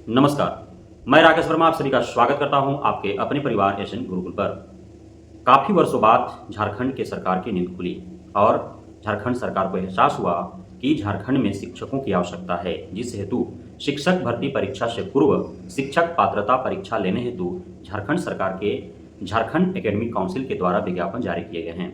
नमस्कार, मैं राकेश वर्मा आप सभी का स्वागत करता हूं आपके अपने परिवार एशियन गुरुकुल पर। काफ़ी वर्षों बाद झारखंड के सरकार की नींद खुली और झारखंड सरकार को एहसास हुआ कि झारखंड में शिक्षकों की आवश्यकता है, जिस हेतु शिक्षक भर्ती परीक्षा से पूर्व शिक्षक पात्रता परीक्षा लेने हेतु झारखंड सरकार के झारखंड एकेडमिक काउंसिल के द्वारा विज्ञापन जारी किए गए हैं।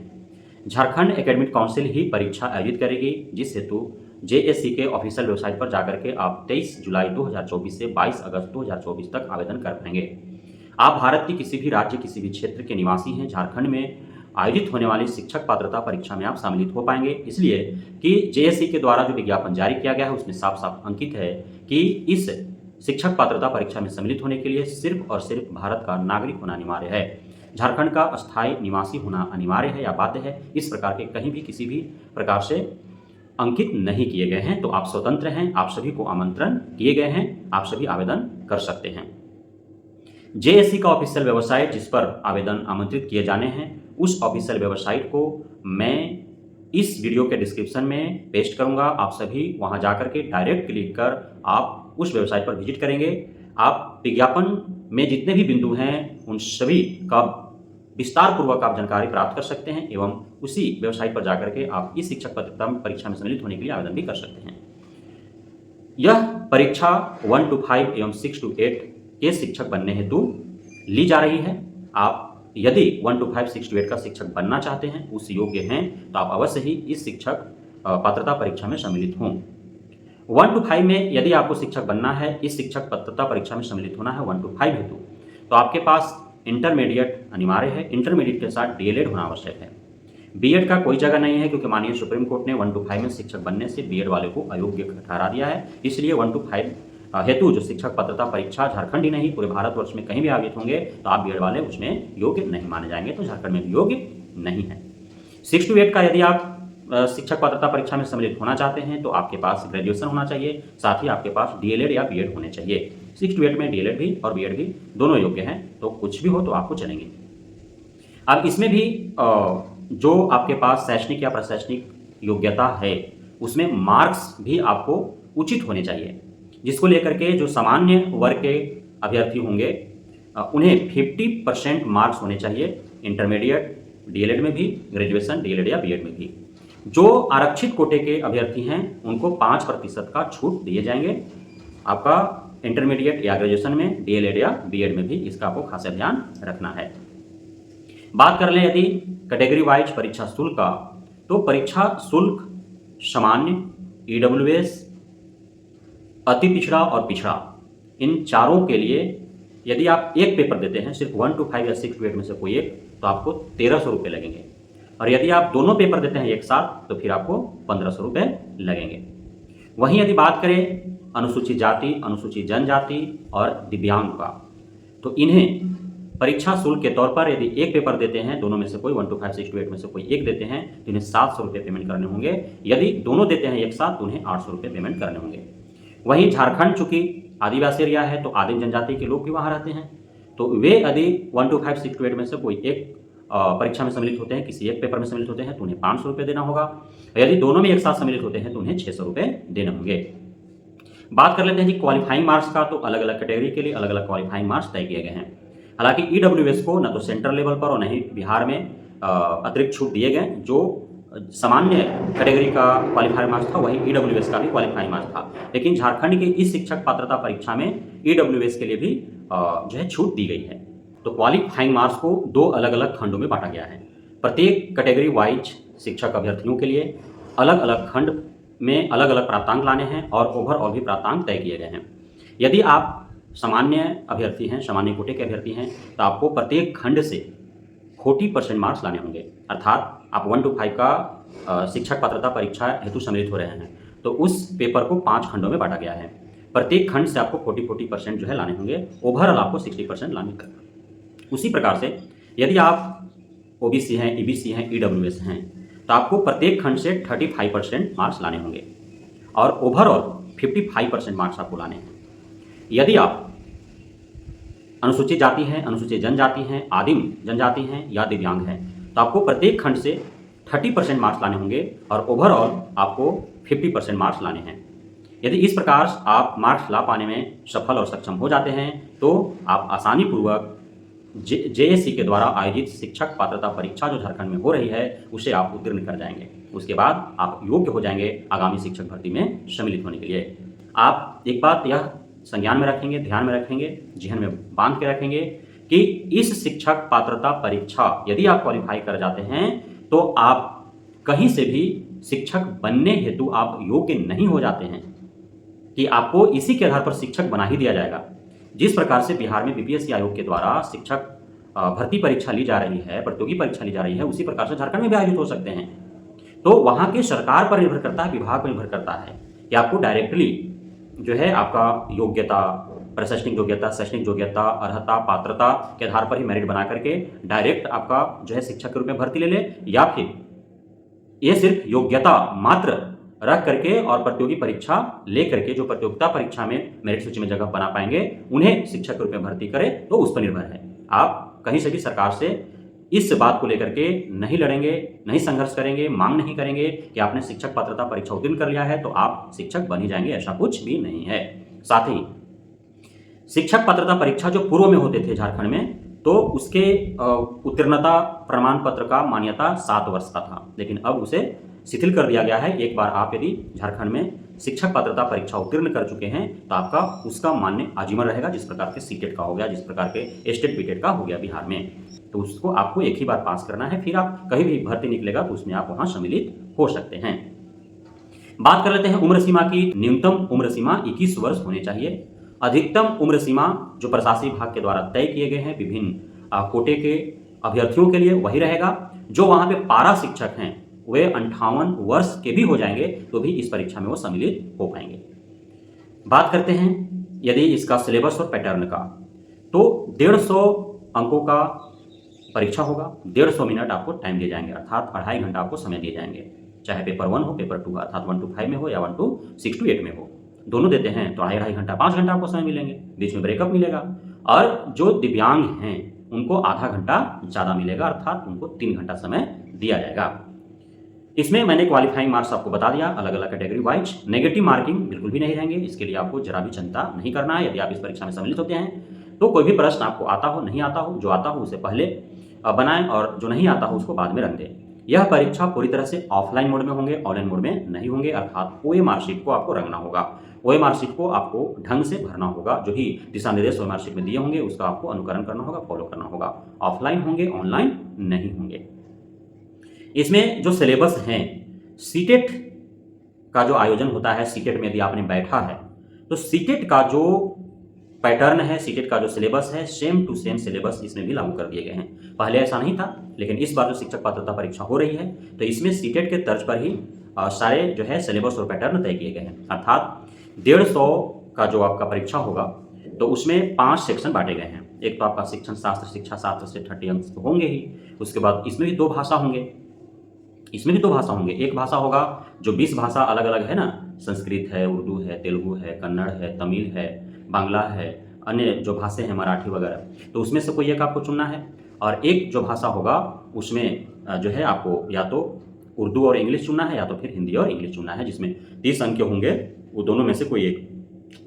झारखंड एकेडमिक काउंसिल ही परीक्षा आयोजित करेगी, जिस हेतु जेएससी के ऑफिशियल वेबसाइट पर जाकर के आप 23 जुलाई 2024 से 22 अगस्त 2024 तक आवेदन कर पाएंगे। आप भारत के किसी भी राज्य, किसी भी क्षेत्र के निवासी हैं, झारखंड में आयोजित होने वाली शिक्षक पात्रता परीक्षा में आप सम्मिलित हो पाएंगे, इसलिए कि जेएससी के द्वारा जो विज्ञापन जारी किया गया है उसमें साफ साफ अंकित है कि इस शिक्षक पात्रता परीक्षा में सम्मिलित होने के लिए सिर्फ और सिर्फ भारत का नागरिक होना अनिवार्य है। झारखंड का अस्थायी निवासी होना अनिवार्य है या बाध्य है। इस प्रकार के कहीं भी किसी भी प्रकार से अंकित नहीं किए गए हैं, तो आप स्वतंत्र हैं, आप सभी को आमंत्रण किए गए हैं, आप सभी आवेदन कर सकते हैं। जेएससी का ऑफिशियल वेबसाइट जिस पर आवेदन आमंत्रित किए जाने हैं, उस ऑफिशियल वेबसाइट को मैं इस वीडियो के डिस्क्रिप्शन में पेस्ट करूंगा। आप सभी वहां जाकर के डायरेक्ट क्लिक कर आप उस वेबसाइट पर विजिट करेंगे। आप विज्ञापन में जितने भी बिंदु हैं उन सभी का विस्तार पूर्वक आप जानकारी प्राप्त कर सकते हैं एवं उसी वेबसाइट पर जाकर के आप इस शिक्षक पात्रता परीक्षा में सम्मिलित होने के लिए आवेदन भी कर सकते हैं। यह परीक्षा 1 to 5 एवं 6 to 8 के शिक्षक बनने हेतु ली जा रही है। आप यदि 1 to 5, 6 to 8 का शिक्षक बनना चाहते हैं, उस योग्य हैं, तो आप अवश्य ही इस शिक्षक पात्रता परीक्षा में सम्मिलित हों। 1 to 5 में यदि आपको शिक्षक बनना है, इस शिक्षक पात्रता परीक्षा में सम्मिलित होना है 1 to 5 हेतु, तो आपके पास इंटरमीडिएट अनिवार्य है। इंटरमीडिएट के साथ डीएलएड होना आवश्यक है। बीएड का कोई जगह नहीं है, क्योंकि माननीय सुप्रीम कोर्ट ने 1 to 5 में शिक्षक बनने से बीएड वाले को अयोग्य ठहरा दिया है। इसलिए 1 to 5 हेतु जो शिक्षक पात्रता परीक्षा झारखंड ही नहीं पूरे भारतवर्ष में कहीं भी आयोजित होंगे, तो आप बीएड वाले उसमें योग्य नहीं माने जाएंगे, तो झारखंड में भी योग्य नहीं है। 6 to 8 का यदि आप शिक्षक पात्रता परीक्षा में सम्मिलित होना चाहते हैं, तो आपके पास ग्रेजुएशन होना चाहिए, साथ ही आपके पास डीएलएड या बीएड होने चाहिए। 6 to 8 में डीएलएड भी और बीएड भी दोनों योग्य हैं, तो कुछ भी हो तो आपको चलेंगे। अब इसमें भी जो आपके पास शैक्षणिक या प्रशैक्षणिक योग्यता है, उसमें मार्क्स भी आपको उचित होने चाहिए, जिसको लेकर के जो सामान्य वर्ग के अभ्यर्थी होंगे उन्हें 50% मार्क्स होने चाहिए। इंटरमीडिएट डीएलएड में भी, ग्रेजुएशन डीएलएड या बीएड में भी। जो आरक्षित कोटे के अभ्यर्थी हैं उनको 5% का छूट दिए जाएंगे। आपका इंटरमीडिएट या ग्रेजुएशन में, डीएलएड या बीएड में भी इसका आपको खास ध्यान रखना है। बात कर लें यदि कैटेगरी वाइज परीक्षा शुल्क का, तो परीक्षा शुल्क सामान्य, ईडब्ल्यूएस, अति पिछड़ा और पिछड़ा, इन चारों के लिए यदि आप एक पेपर देते हैं, सिर्फ 1 to 5 या 6 to 8 में से कोई एक, तो आपको 1300 रुपये लगेंगे। और यदि आप दोनों पेपर देते हैं एक साथ, तो फिर आपको 1500 रुपये लगेंगे। वहीं यदि बात करें अनुसूचित जाति, अनुसूचित जनजाति और दिव्यांग का, तो इन्हें परीक्षा शुल्क के तौर पर यदि एक पेपर देते हैं, दोनों में से कोई 1 to 5, 6 to 8 में से कोई एक देते हैं, तो इन्हें 700 रुपये पेमेंट करने होंगे। यदि दोनों देते हैं एक साथ, तो उन्हें 800 रुपये पेमेंट करने होंगे। वहीं झारखंड चूंकि आदिवासी एरिया है, तो आदिम जनजाति के लोग भी वहाँ रहते हैं, तो वे यदि 1 to 5, 6 to 8 में से कोई एक परीक्षा में सम्मिलित होते हैं, किसी एक पेपर में सम्मिलित होते हैं, तो उन्हें 500 रुपये देना होगा। यदि दोनों में एक साथ सम्मिलित होते हैं, तो उन्हें 600 रुपये देने होंगे। बात कर लेते हैं जी क्वालिफाइंग मार्क्स का, तो अलग अलग कैटेगरी के लिए अलग अलग क्वालिफाइंग मार्क्स तय किए गए हैं। हालांकि ईडब्ल्यूएस को न तो सेंट्रल लेवल पर और न ही बिहार में अतिरिक्त छूट दिए गए। जो सामान्य कैटेगरी का क्वालिफाइंग मार्क्स था, वही ईडब्ल्यूएस का भी क्वालिफाइंग मार्क्स था। लेकिन झारखंड के इस शिक्षक पात्रता परीक्षा में ईडब्ल्यूएस के लिए भी जो है छूट दी गई है। तो क्वालिफाइंग मार्क्स को 2 अलग अलग खंडों में बांटा गया है। प्रत्येक कैटेगरी वाइज शिक्षक अभ्यर्थियों के लिए अलग अलग खंड में अलग अलग प्राप्तांक लाने हैं और ओवरऑल भी प्राप्तांक तय किए गए हैं। यदि आप सामान्य अभ्यर्थी हैं, सामान्य कोटे के अभ्यर्थी हैं, तो आपको प्रत्येक खंड से 40% मार्क्स लाने होंगे। अर्थात आप 1 to 5 का शिक्षक पात्रता परीक्षा हेतु सम्मिलित हो रहे हैं, तो उस पेपर को 5 खंडों में बांटा गया है। प्रत्येक खंड से आपको 40% जो है लाने होंगे। ओवरऑल आपको 60% लाने होंगे। उसी प्रकार से यदि आप ओबीसी हैं, ईबीसी हैं, ईडब्ल्यूएस हैं, तो आपको प्रत्येक खंड से 35% मार्क्स लाने होंगे और ओवरऑल 55% मार्क्स आपको लाने हैं। यदि आप अनुसूचित जाति हैं, अनुसूचित जनजाति हैं, आदिम जनजाति हैं या दिव्यांग हैं, तो आपको प्रत्येक खंड से 30% मार्क्स लाने होंगे और ओवरऑल आपको 50% मार्क्स लाने हैं। यदि इस प्रकार आप मार्क्स ला पाने में सफल और सक्षम हो जाते हैं तो आप आसानी पूर्वक जेएससी के द्वारा आयोजित शिक्षक पात्रता परीक्षा जो झारखंड में हो रही है उसे आप उत्तीर्ण कर जाएंगे। उसके बाद आप योग्य हो जाएंगे आगामी शिक्षक भर्ती में सम्मिलित होने के लिए। आप एक बात यह संज्ञान में रखेंगे, ध्यान में रखेंगे, जहन में बांध के रखेंगे कि इस शिक्षक पात्रता परीक्षा यदि आप क्वालिफाई कर जाते हैं तो आप कहीं से भी शिक्षक बनने हेतु आप योग्य नहीं हो जाते हैं कि आपको इसी के आधार पर शिक्षक बना ही दिया जाएगा। जिस प्रकार से बिहार में बीपीएससी आयोग के द्वारा शिक्षक भर्ती परीक्षा ली जा रही है, प्रतियोगी परीक्षा ली जा रही है, उसी प्रकार से झारखंड में भी आयोजित हो सकते हैं। तो वहाँ के सरकार पर निर्भर करता है, विभाग पर निर्भर करता है कि आपको डायरेक्टली जो है आपका योग्यता, प्रशासनिक योग्यता, शैक्षणिक योग्यता, अर्हता, पात्रता के आधार पर ही मेरिट बना करके डायरेक्ट आपका जो है शिक्षक के रूप में भर्ती ले ले, या फिर ये सिर्फ योग्यता मात्र रख करके और प्रतियोगी परीक्षा ले करके जो प्रतियोगिता परीक्षा में मेरिट सूची में जगह बना पाएंगे उन्हें शिक्षक के रूप में भर्ती करें, तो उस पर निर्भर है। आप कहीं से भी सरकार से इस बात को लेकर के नहीं लड़ेंगे, नहीं संघर्ष करेंगे, मांग नहीं करेंगे कि आपने शिक्षक पात्रता परीक्षा उत्तीर्ण कर लिया है तो आप शिक्षक बन ही जाएंगे, ऐसा कुछ भी नहीं है। साथ ही शिक्षक पात्रता परीक्षा जो पूर्व में होते थे झारखंड में, तो उसके उत्तीर्णता प्रमाण पत्र का मान्यता 7 वर्ष का था, लेकिन अब उसे शिथिल कर दिया गया है। एक बार आप यदि झारखंड में शिक्षक पात्रता परीक्षा उत्तीर्ण कर चुके हैं तो आपका उसका मान्य आजीवन रहेगा, जिस प्रकार के सीटेट का हो गया, जिस प्रकार के स्टेट बीटेट का हो गया बिहार में। तो उसको आपको एक ही बार पास करना है, फिर आप कहीं भी भर्ती निकलेगा तो उसमें आप वहाँ सम्मिलित हो सकते हैं। बात कर लेते हैं उम्र सीमा की। न्यूनतम उम्र सीमा 21 वर्ष होनी चाहिए। अधिकतम उम्र सीमा जो प्रशासनिक विभाग के द्वारा तय किए गए हैं विभिन्न कोटे के अभ्यर्थियों के लिए वही रहेगा। जो वहाँ पे पारा शिक्षक हैं वे 58 वर्ष के भी हो जाएंगे तो भी इस परीक्षा में वो सम्मिलित हो पाएंगे। बात करते हैं यदि इसका सिलेबस और पैटर्न का, तो 150 अंकों का परीक्षा होगा। 150 मिनट आपको टाइम दिए जाएंगे, अर्थात 2.5 घंटा आपको समय दिए जाएंगे, चाहे पेपर 1 हो, पेपर 2 अर्थात 1 to 5 में हो या 1 to 6 to 8 में हो। दोनों देते हैं तो 2.5 घंटा 5 घंटा आपको समय मिलेंगे, बीच में ब्रेकअप मिलेगा। और जो दिव्यांग हैं उनको आधा घंटा ज़्यादा मिलेगा, अर्थात उनको 3 घंटा समय दिया जाएगा। इसमें मैंने क्वालिफाइंग मार्क्स आपको बता दिया अलग अलग कैटेगरी वाइज। नेगेटिव मार्किंग बिल्कुल भी नहीं रहेंगे, इसके लिए आपको जरा भी चिंता नहीं करना है। यदि आप इस परीक्षा में सम्मिलित होते हैं तो कोई भी प्रश्न आपको आता हो, नहीं आता हो, जो आता हो उसे पहले बनाएं और जो नहीं आता हो उसको बाद में रख दें। यह परीक्षा पूरी तरह से ऑफलाइन मोड में होंगे, ऑनलाइन मोड में नहीं होंगे, अर्थात ओए मार्कशीट को आपको रंगना होगा। ओए मार्कशीट को आपको ढंग से भरना होगा, जो भी दिशा निर्देश ओए मार्कशीट में दिए होंगे उसका आपको अनुकरण करना होगा, फॉलो करना होगा। ऑफलाइन होंगे, ऑनलाइन नहीं होंगे। इसमें जो सिलेबस हैं, सीटेट का जो आयोजन होता है, सीटेट में यदि आपने बैठा है तो सीटेट का जो पैटर्न है, सीटेट का जो सिलेबस है, सेम टू सेम सिलेबस इसमें भी लागू कर दिए गए हैं। पहले ऐसा नहीं था, लेकिन इस बार जो शिक्षक पात्रता परीक्षा हो रही है तो इसमें सीटेट के तर्ज पर ही सारे जो है सिलेबस और पैटर्न तय किए गए हैं। अर्थात 150 का जो आपका परीक्षा होगा तो उसमें 5 सेक्शन बांटे गए हैं। एक तो आपका शिक्षण शास्त्र, शिक्षा शास्त्र से 30 अंक तो होंगे ही। उसके बाद इसमें भी 2 भाषा होंगे, इसमें भी 2 भाषा होंगे। एक भाषा होगा जो 20 भाषा अलग अलग है ना, संस्कृत है, उर्दू है, तेलुगु है, कन्नड़ है, तमिल है, बांग्ला है, अन्य जो भाषाएं हैं मराठी वगैरह, तो उसमें से कोई एक आपको चुनना है। और एक जो भाषा होगा उसमें जो है आपको या तो उर्दू और इंग्लिश चुनना है या तो फिर हिंदी और इंग्लिश चुनना है, जिसमें 30 अंक होंगे, वो दोनों में से कोई एक।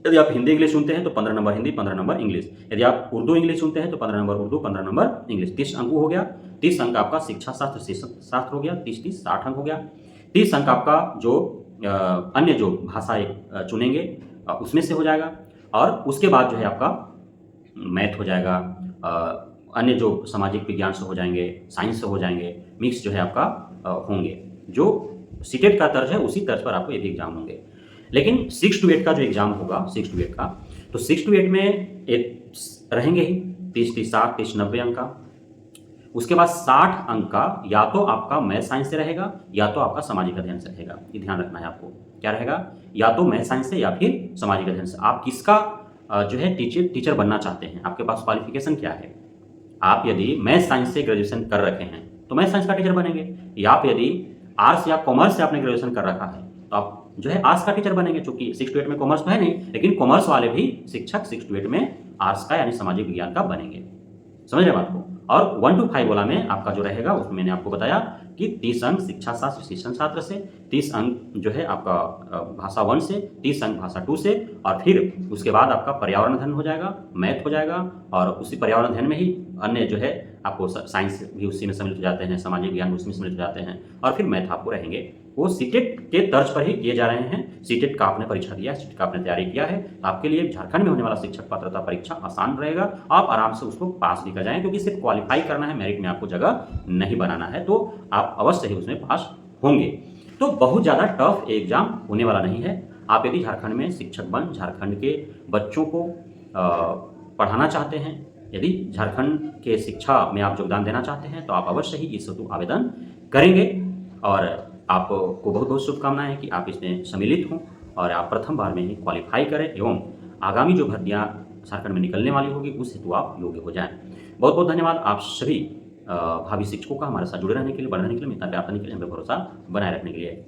यदि आप हिंदी इंग्लिश चुनते हैं तो 15 नंबर हिंदी, 15 नंबर इंग्लिश। यदि आप उर्दू इंग्लिश चुनते हैं तो 15 नंबर उर्दू, 15 नंबर इंग्लिश। 30 अंक हो गया। 30 अंक आपका शिक्षा शास्त्र शास्त्र हो गया, 30 60 अंक हो गया। 30 अंक आपका जो अन्य जो भाषा एक चुनेंगे उसमें से हो जाएगा। और उसके बाद जो है आपका मैथ हो जाएगा, अन्य जो सामाजिक विज्ञान से हो जाएंगे, साइंस से हो जाएंगे, मिक्स जो है आपका होंगे। जो सीटेट का तर्ज है उसी तर्ज पर आपको ये भी एग्जाम होंगे। लेकिन 6 to 8 का जो एग्जाम होगा, 6 to 8 का, तो 6 to 8 में एक रहेंगे ही 30 30 60 30 90 अंक का। उसके बाद 60 अंक का या तो आपका मैथ साइंस से रहेगा या तो आपका सामाजिक अध्ययन से रहेगा। ये ध्यान रखना है आपको, क्या रहेगा, या तो मैथ साइंस से या फिर सामाजिक अध्ययन से। आप किसका जो है टीचर बनना चाहते हैं, आपके पास क्वालिफिकेशन क्या है। आप यदि मैथ साइंस से ग्रेजुएशन कर रखे हैं तो मैथ साइंस का टीचर बनेंगे, या आप यदि आर्ट्स या कॉमर्स से आपने ग्रेजुएशन कर रखा है तो आप जो है आर्ट्स का टीचर बनेंगे। चूंकि 6 to 8 में कॉमर्स तो है नहीं, लेकिन कॉमर्स वाले भी शिक्षक 6 to 8 में आर्ट्स का यानी सामाजिक विज्ञान का बनेंगे। समझ रहे बात को। और 1 to 5 वाला में आपका जो रहेगा उसमें मैंने आपको बताया कि 30 अंक शिक्षा शास्त्र शिक्षण छात्र से, 30 अंक जो है आपका भाषा 1 से, 30 अंक भाषा 2 से, और फिर उसके बाद आपका पर्यावरण अध्ययन हो जाएगा, मैथ हो जाएगा, और उसी पर्यावरण अध्ययन में ही अन्य जो है आपको साइंस भी उसी में सम्मिलित हो जाते हैं, सामाजिक ज्ञान उसमें सम्मिलित हो जाते हैं, और फिर मैथ आपको रहेंगे। वो सीटेट के तर्ज पर ही किए जा रहे हैं। सीटेट का आपने परीक्षा दिया है, सीटेट का आपने तैयारी किया है, तो आपके लिए झारखंड में होने वाला शिक्षक पात्रता परीक्षा आसान रहेगा, आप आराम से उसको पास भी कर जाएं, क्योंकि सिर्फ क्वालिफाई करना है, मेरिट में आपको जगह नहीं बनाना है, तो आप अवश्य ही उसमें पास होंगे। तो बहुत ज़्यादा टफ एग्जाम होने वाला नहीं है। आप यदि झारखंड में शिक्षक बन झारखंड के बच्चों को पढ़ाना चाहते हैं, यदि झारखंड के शिक्षा में आप योगदान देना चाहते हैं, तो आप अवश्य ही इस हेतु आवेदन करेंगे, और आपको बहुत बहुत शुभकामनाएं कि आप इसमें सम्मिलित हों और आप प्रथम बार में ही क्वालिफाई करें, एवं आगामी जो भर्तियां झारखंड में निकलने वाली होगी उस हेतु आप योग्य हो जाएं। बहुत बहुत धन्यवाद आप सभी भावी शिक्षकों का हमारे साथ जुड़े रहने के लिए, बढ़ने के लिए, मित्रता प्यार करने के लिए, हमें भरोसा बनाए रखने के लिए।